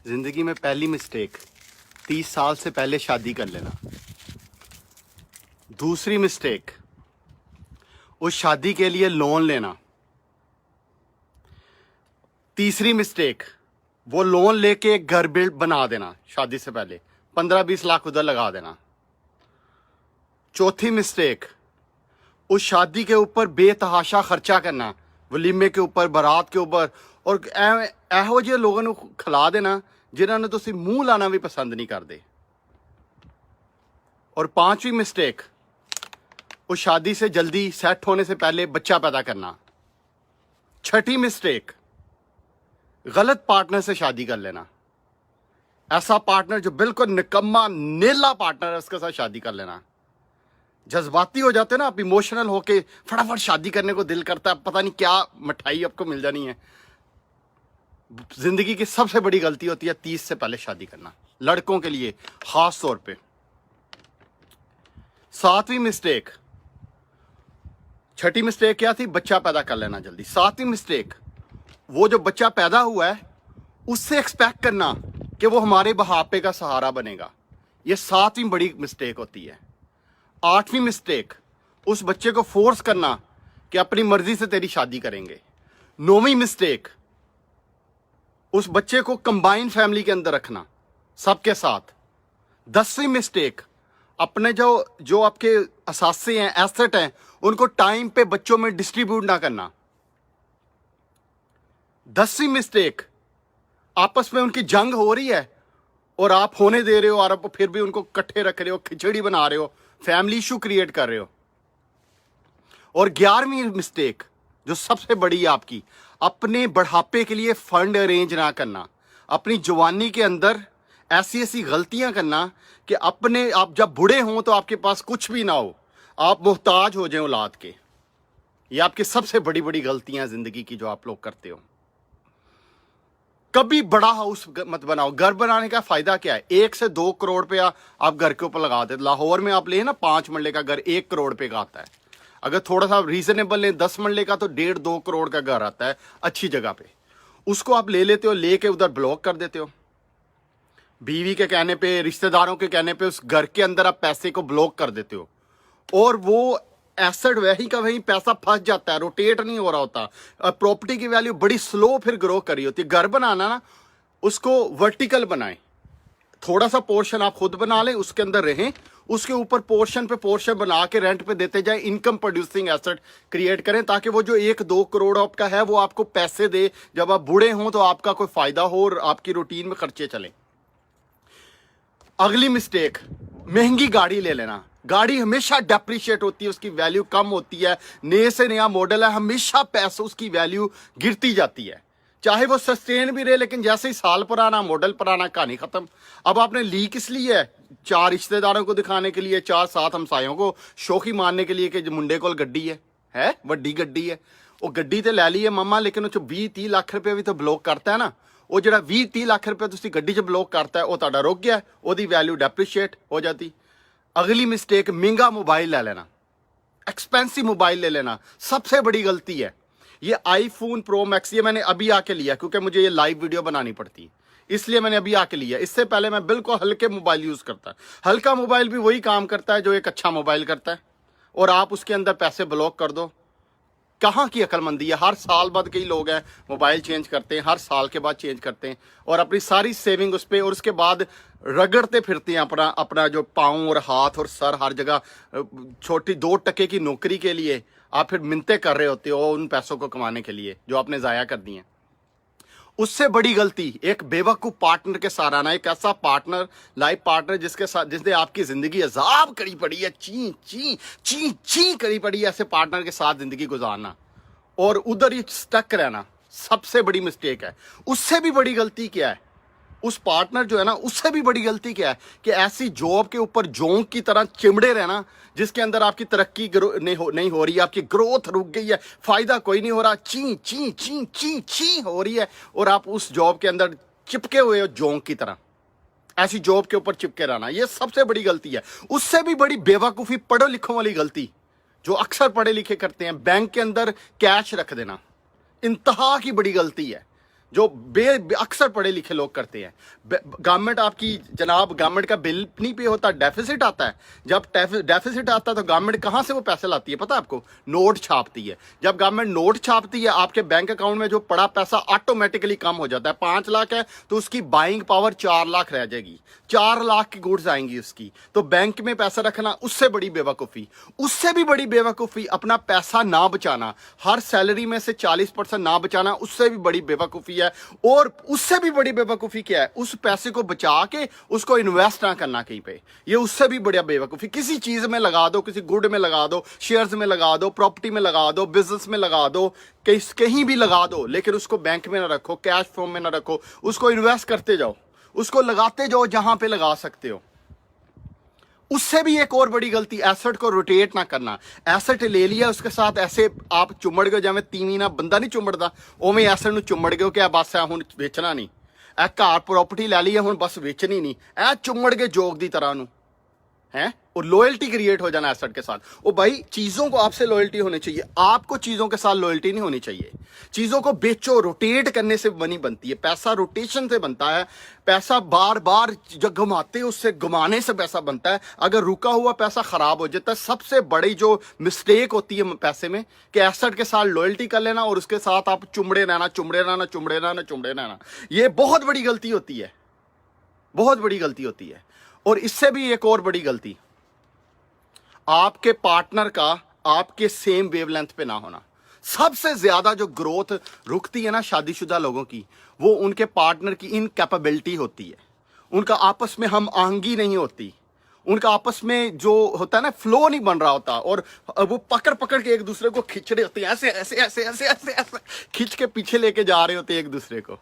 जिंदगी में पहली मिस्टेक 30 साल से पहले शादी कर लेना। दूसरी मिस्टेक उस शादी के लिए लोन लेना। तीसरी मिस्टेक वो लोन लेके एक घर बिल्ड बना देना शादी से पहले, 15-20 लाख उधर लगा देना। चौथी मिस्टेक उस शादी के ऊपर बेतहाशा खर्चा करना, वलीमे के ऊपर, बारात के ऊपर, और ਇਹੋ ਜਿਹੇ लोगों ਨੂੰ खिला देना जिन्होंने ਤੁਸੀਂ ਮੂੰਹ ਲਾਣਾ भी पसंद नहीं करते। और पांचवी मिस्टेक उस शादी से जल्दी सेट होने से पहले बच्चा पैदा करना। छठी मिस्टेक गलत पार्टनर से शादी कर लेना। ऐसा पार्टनर जो बिल्कुल निकम्मा नेला पार्टनर है, उसके साथ शादी कर लेना। जज्बाती हो जाते हैं ना आप, इमोशनल होके फटाफट शादी करने को दिल करता है, पता नहीं क्या मिठाई आपको मिल जानी है। जिंदगी की सबसे बड़ी गलती होती है 30 से पहले शादी करना, लड़कों के लिए खास तौर पे। सातवीं मिस्टेक, छठी मिस्टेक क्या थी? बच्चा पैदा कर लेना जल्दी। सातवीं मिस्टेक, वो जो बच्चा पैदा हुआ है उससे एक्सपेक्ट करना कि वो हमारे बुढ़ापे का सहारा बनेगा। ये सातवीं बड़ी मिस्टेक होती है। आठवीं मिस्टेक, उस बच्चे को फोर्स करना कि अपनी मर्जी से तेरी शादी करेंगे। नौवीं मिस्टेक, उस बच्चे को कंबाइन फैमिली के अंदर रखना सबके साथ। 10वीं मिस्टेक, अपने जो आपके असासे हैं, एसेट हैं, उनको टाइम पे बच्चों में डिस्ट्रीब्यूट ना करना। 10वीं मिस्टेक, आपस में उनकी जंग हो रही है और आप होने दे रहे हो, और आप फिर भी उनको इकट्ठे रख रहे हो, खिचड़ी बना रहे हो, फैमिली इशू क्रिएट कर रहे हो। और 11वीं मिस्टेक जो सबसे बड़ी है आपकी, अपने बढ़ापे के लिए फंड अरेंज ना करना। अपनी जवानी के अंदर ऐसी ऐसी गलतियां करना कि आप जब बूढ़े हों तो आपके पास कुछ भी ना हो, आप मोहताज हो जाएं औलाद के। ये आपकी सबसे बड़ी बड़ी गलतियां जिंदगी की जो आप लोग करते हो। कभी बड़ा हाउस मत बनाओ। घर बनाने का फायदा क्या है? 1 से 2 करोड़ रुपया आप घर के ऊपर लगा देते। लाहौर में आप ले ना 5 मरले का घर 1 करोड़ रुपये का आता है। अगर थोड़ा सा रीजनेबल लें 10 मरले का तो 1.5-2 करोड़ का घर आता है अच्छी जगह पे। उसको आप ले लेते हो, लेके उधर ब्लॉक कर देते हो। बीवी के कहने पे, रिश्तेदारों के कहने पे उस घर के अंदर आप पैसे को ब्लॉक कर देते हो, और वो एसेट वही का वही पैसा फंस जाता है, रोटेट नहीं हो रहा होता। प्रॉपर्टी की वैल्यू बड़ी स्लो फिर ग्रो करी होती है। घर बनाना ना, उसको वर्टिकल बनाएं। थोड़ा सा पोर्शन आप खुद बना लें, उसके अंदर रहें, उसके ऊपर पोर्शन पे पोर्शन बना के रेंट पे देते जाए। इनकम प्रोड्यूसिंग एसेट क्रिएट करें ताकि वो जो 1-2 करोड़ आपका है वो आपको पैसे दे, जब आप बूढ़े हों तो आपका कोई फायदा हो और आपकी रूटीन में खर्चे चलें। अगली मिस्टेक, महंगी गाड़ी ले लेना। गाड़ी हमेशा डेप्रिशिएट होती है, उसकी वैल्यू कम होती है। नए से नया मॉडल है, हमेशा पैसों उसकी वैल्यू गिरती जाती है, चाहे वो सस्टेन भी रहे, लेकिन जैसे ही साल पुराना, मॉडल पुराना, कहानी खत्म। अब आपने ली किस लिए है? 4 रिश्तेदारों को दिखाने के लिए, 4-7 हमसायों को शौकी मारने के लिए कि मुंडे को गड्डी है वड्डी गड्डी है। वो गड्डी तो ले ली है मम्मा, लेकिन 20-30 लाख रुपये भी तो ब्लॉक करता है ना। वो जो 20-30 लाख रुपये तुसी गड्डी च ब्लॉक करता है, वो तुहाडा रुक गया, ਉਹਦੀ वैल्यू डेप्रिशिएट हो जाती। अगली मिस्टेक, महंगा मोबाइल ले लेना, एक्सपेंसिव मोबाइल ले लेना, सबसे बड़ी गलती है। ये आईफोन प्रो मैक्स, ये मैंने अभी आके लिया क्योंकि मुझे ये लाइव वीडियो बनानी पड़ती, इसलिए मैंने अभी आके लिया। इससे पहले मैं बिल्कुल हल्के मोबाइल यूज करता। हल्का मोबाइल भी वही काम करता है जो एक अच्छा मोबाइल करता है, और आप उसके अंदर पैसे ब्लॉक कर दो। कहाँ की अक्लमंदी है? हर साल बाद कई लोग हैं मोबाइल चेंज करते हैं, हर साल के बाद चेंज करते हैं, और अपनी सारी सेविंग उस पर, और उसके बाद रगड़ते फिरते हैं अपना जो पाँव और हाथ और सर हर जगह। छोटी 2 टके की नौकरी के लिए आप फिर मिन्नतें कर रहे होते हो उन पैसों को कमाने के लिए जो आपने ज़ाया कर दिए। उससे बड़ी गलती, एक बेवकूफ़ पार्टनर के साथ आना। एक ऐसा पार्टनर, लाइफ पार्टनर जिसने आपकी ज़िंदगी अजाब करी पड़ी है, ची ची ची ची करी पड़ी है, ऐसे पार्टनर के साथ ज़िंदगी गुजारना और उधर ही स्टक रहना सबसे बड़ी मिस्टेक है। उससे भी बड़ी गलती क्या है? उस पार्टनर जो है ना, उससे भी बड़ी गलती क्या है कि ऐसी जॉब के ऊपर जोंक की तरह चिमड़े रहना जिसके अंदर आपकी तरक्की नहीं हो रही है, आपकी ग्रोथ रुक गई है, फायदा कोई नहीं हो रहा, ची ची ची ची ची हो रही है, और आप उस जॉब के अंदर चिपके हुए हो जोंक की तरह। ऐसी जॉब के ऊपर चिपके रहना, ये सबसे बड़ी गलती है। उससे भी बड़ी बेवकूफ़ी, पढ़ो लिखों वाली गलती जो अक्सर पढ़े लिखे करते हैं, बैंक के अंदर कैश रख देना, इंतहा की बड़ी गलती है। जो अक्सर पढ़े लिखे लोग करते हैं। गवर्नमेंट आपकी जनाब, गवर्नमेंट का बिल नहीं पे होता, डेफिसिट आता है। जब डेफिसिट आता है तो गवर्नमेंट कहाँ से वो पैसे लाती है पता है आपको? नोट छापती है। जब गवर्नमेंट नोट छापती है, आपके बैंक अकाउंट में जो पड़ा पैसा ऑटोमेटिकली कम हो जाता है। 5 लाख है तो उसकी बाइंग पावर 4 लाख रह जाएगी, 4 लाख की गुड्स आएंगी उसकी। तो बैंक में पैसा रखना उससे बड़ी बेवकूफ़ी। उससे भी बड़ी बेवकूफ़ी अपना पैसा ना बचाना, हर सैलरी में से 40% ना बचाना, उससे भी बड़ी बेवकूफ़ी है। और उससे भी बड़ी बेवकूफ़ी क्या है? उस पैसे को बचा के उसको इन्वेस्ट ना करना कहीं पे, ये उससे भी बड़ा बेवकूफ़ी। किसी चीज़ में लगा दो, किसी गुड में लगा दो, शेयर्स में लगा दो, प्रॉपर्टी में लगा दो, बिजनेस में लगा दो, कहीं भी लगा दो, लेकिन उसको बैंक में ना रखो, कैश फॉर्म में ना रखो, उसको इन्वेस्ट करते जाओ, उसको लगाते जाओ जहां पे लगा सकते हो। उससे भी एक और बड़ी गलती, एसेट को रोटेट ना करना। एसेट ले लिया, उसके साथ ऐसे आप चुमड़ गए, जिवें तीवी ना बंदा नहीं चुमड़दा, उवें एसेट नूं चुमड़ गए कि बस हुण वेचना नहीं, ए घर प्रॉपर्टी लै ली है हुण बस वेचनी नहीं, ए चुमड़ गए जोग दी तरह नूं है। और लॉयल्टी क्रिएट हो जाना एसेट के साथ। ओ भाई, चीजों को आपसे लॉयल्टी होनी चाहिए, आपको चीजों के साथ लॉयल्टी नहीं होनी चाहिए। चीजों को बेचो, रोटेट करने से मनी बनती है, पैसा रोटेशन से बनता है। पैसा बार बार जब घुमाते हैं उससे घुमाने से पैसा बनता है। अगर रुका हुआ पैसा खराब हो जाता है। सबसे बड़ी जो मिस्टेक होती है पैसे में कि एसेट के साथ लॉयल्टी कर लेना और उसके साथ आप चुमड़े रहना, चुमड़े रहना, चुमड़े रहना, चुमड़े रहना। ये बहुत बड़ी गलती होती है, बहुत बड़ी गलती होती है। और इससे भी एक और बड़ी गलती, आपके पार्टनर का आपके सेम वेवलेंथ पे ना होना। सबसे ज्यादा जो ग्रोथ रुकती है ना शादीशुदा लोगों की, वो उनके पार्टनर की इनकैपेबिलिटी होती है। उनका आपस में हम आहंगी नहीं होती, उनका आपस में जो होता है ना फ्लो नहीं बन रहा होता, और वो पकड़ पकड़ के एक दूसरे को खींच रहे होते हैं, ऐसे ऐसे ऐसे ऐसे ऐसे ऐसे खींच के पीछे लेके जा रहे होते हैं एक दूसरे को।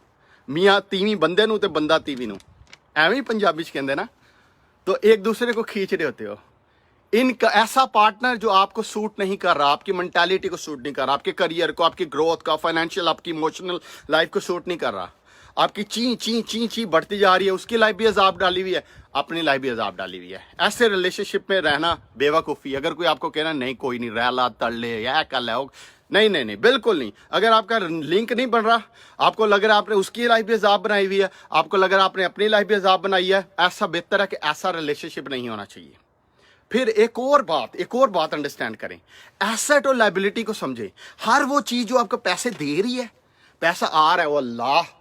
मियाँ तीवी बंदे नू ते बंदा तीवी नू, एवं ही पंजाबी च कहते ना। तो एक दूसरे को खींच रहे होते हो। इनका ऐसा पार्टनर जो आपको सूट नहीं कर रहा, आपकी मेंटालिटी को सूट नहीं कर रहा, आपके करियर को, आपकी ग्रोथ का, फाइनेंशियल, आपकी इमोशनल लाइफ को सूट नहीं कर रहा, आपकी ची ची ची ची बढ़ती जा रही है, उसकी लाइफ भी अजाब डाली हुई है, अपनी लाइफ भी अजाब डाली हुई है। ऐसे रिलेशनशिप में रहना बेवकूफ़ी। अगर कोई आपको कहना नहीं कोई नहीं रह ला तड़ ले या कर ले, नहीं नहीं नहीं, बिल्कुल नहीं। अगर आपका लिंक नहीं बन रहा, आपको लग रहा है आपने उसकी लाइफ भी अजाब बनाई हुई है, आपको लग रहा है आपने अपनी लाइफ भी अजाब बनाई है, ऐसा बेहतर है कि ऐसा रिलेशनशिप नहीं होना चाहिए। फिर एक और बात अंडरस्टैंड करें, एसेट और लायबिलिटी को समझें। हर वो चीज जो आपको पैसे दे रही है, पैसा आ रहा है,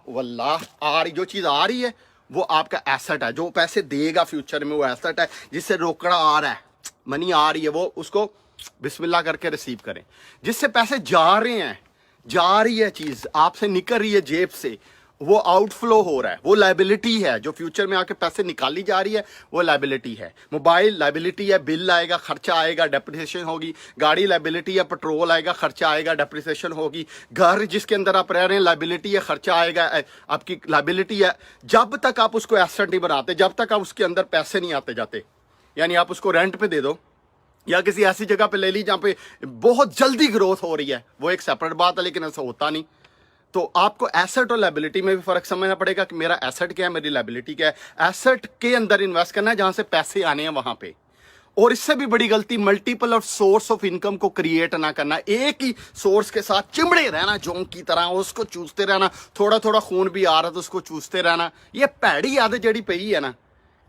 वल्लाह आ रही, जो चीज आ रही है वो आपका एसेट है। जो पैसे देगा फ्यूचर में वो एसेट है। जिससे रोकड़ा आ रहा है, मनी आ रही है, वो उसको बिस्मिल्लाह करके रिसीव करें। जिससे पैसे जा रही है चीज आपसे निकल रही है जेब से, वो आउटफ्लो हो रहा है, वो लायबिलिटी है। जो फ्यूचर में आके पैसे निकाली जा रही है वो लायबिलिटी है। मोबाइल लायबिलिटी है, बिल आएगा, खर्चा आएगा, डेप्रिसिएशन होगी। गाड़ी लायबिलिटी है, पेट्रोल आएगा, खर्चा आएगा, डेप्रिसिएशन होगी। घर जिसके अंदर आप रह रहे हैं लायबिलिटी है, खर्चा आएगा, आपकी लायबिलिटी है। जब तक आप उसको एसेट नहीं बनाते, जब तक आप उसके अंदर पैसे नहीं आते जाते, यानी आप उसको रेंट पे दे दो या किसी ऐसी जगह पे ले ली जहाँ पे बहुत जल्दी ग्रोथ हो रही है, वो एक सेपरेट बात है, लेकिन ऐसा होता नहीं। तो आपको एसेट और लायबिलिटी में भी फर्क समझना पड़ेगा कि मेरा एसेट क्या है, मेरी लायबिलिटी क्या है। एसेट के अंदर इन्वेस्ट करना है जहां से पैसे आने हैं वहां पे। और इससे भी बड़ी गलती, multiple of source of income को क्रिएट ना करना। एक ही सोर्स के साथ चिमड़े रहना जोंक की तरह, उसको चूसते रहना। थोड़ा थोड़ा खून भी आ रहा तो उसको चूसते रहना। ये भैड़ी आदत जड़ी पई है ना,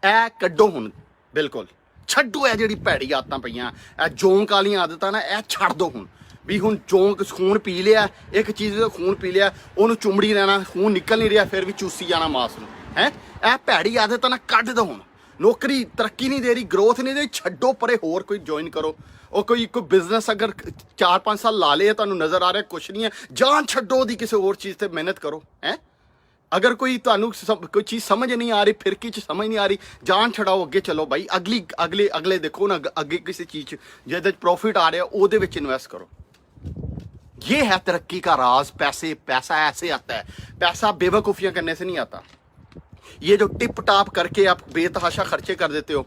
ए कड्डो हुण, बिल्कुल छड्डो। है जी भैड़ी आदतां पईयां, ए जोंक वाली आदतां ना, ए छड्ड दो हुण। भी हुण जोंक खून पी लिया, एक चीज़ का खून पी लिया, उन्होंने चुमड़ी रहना, खून निकल नहीं रहा, फिर भी चूसी जाना मास नूं है। ए भैड़ी आदत ना कड्ढ दो हुण। नौकरी तरक्की नहीं दे रही, ग्रोथ नहीं दे रही, छड्डो परे, होर कोई ज्वाइन करो। और कोई बिजनेस अगर 4-5 साल ला ले, तुहानूं नज़र आ रहा है कुछ नहीं है, जान छड्डो दी किसी होर चीज़ ते मेहनत करो है। अगर कोई तुहानूं कोई चीज़ समझ नहीं आ रही, फिरकी च समझ नहीं आ रही, जान छड़ाओ, अगे चलो भाई। अगले देखो ना, अगे किसी चीज़ जिहदे प्रॉफिट आ रहा है उहदे विच इन्वेस्ट करो। ये है तरक्की का राज। पैसा ऐसे आता है, पैसा बेवकूफ़ियां करने से नहीं आता। ये जो टिप टाप करके आप बेतहाशा खर्चे कर देते हो,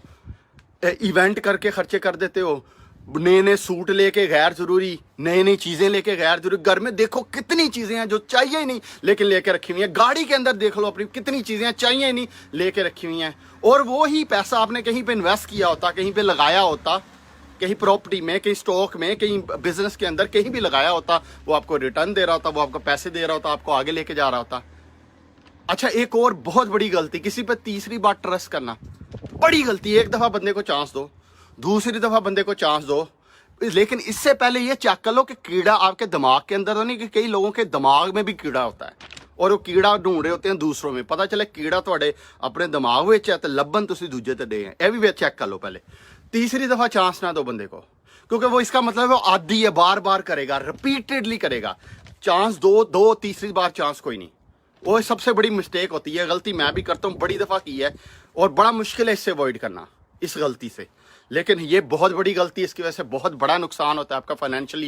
इवेंट करके खर्चे कर देते हो, नए नए सूट लेके गैर जरूरी, नई नई चीज़ें लेके गैर जरूरी। घर में देखो कितनी चीज़ें हैं जो चाहिए ही नहीं लेकिन लेके रखी हुई हैं। गाड़ी के अंदर देख लो अपनी, कितनी चीज़ें चाहिए ही नहीं लेके रखी हुई हैं। और वो ही पैसा आपने कहीं पे इन्वेस्ट किया होता, कहीं पे लगाया होता, कहीं प्रॉपर्टी में, कहीं स्टॉक में, कहीं बिजनेस के अंदर, कहीं भी लगाया होता, वो आपको रिटर्न दे रहा होता, वो आपको पैसे दे रहा होता, आपको आगे लेके जा रहा होता। अच्छा, एक और बहुत बड़ी गलती, किसी पे तीसरी बार ट्रस्ट करना बड़ी गलती है। एक दफा बंदे को चांस दो, दूसरी दफा बंदे को चांस दो, लेकिन इससे पहले ये चेक कर लो कि कीड़ा आपके दिमाग के अंदर तो नहीं, कि कई लोगों के दिमाग में भी कीड़ा होता है और वो कीड़ा ढूंढ रहे होते हैं दूसरों में। पता चले कीड़ा थोड़े अपने दिमाग में है तो लब्बन तुसी दूजे ते दे हैं। यह भी चेक कर लो पहले। तीसरी दफा चांस ना दो बंदे को, क्योंकि वो इसका मतलब वो आदी है, बार बार करेगा, रिपीटेडली करेगा। चांस दो तीसरी बार चांस कोई नहीं। वो सबसे बड़ी मिस्टेक होती है, गलती मैं भी करता हूँ, बड़ी दफ़ा की है और बड़ा मुश्किल है इससे अवॉइड करना, इस गलती से। लेकिन ये बहुत बड़ी गलती है, इसकी वजह से बहुत बड़ा नुकसान होता है आपका फाइनेंशियली।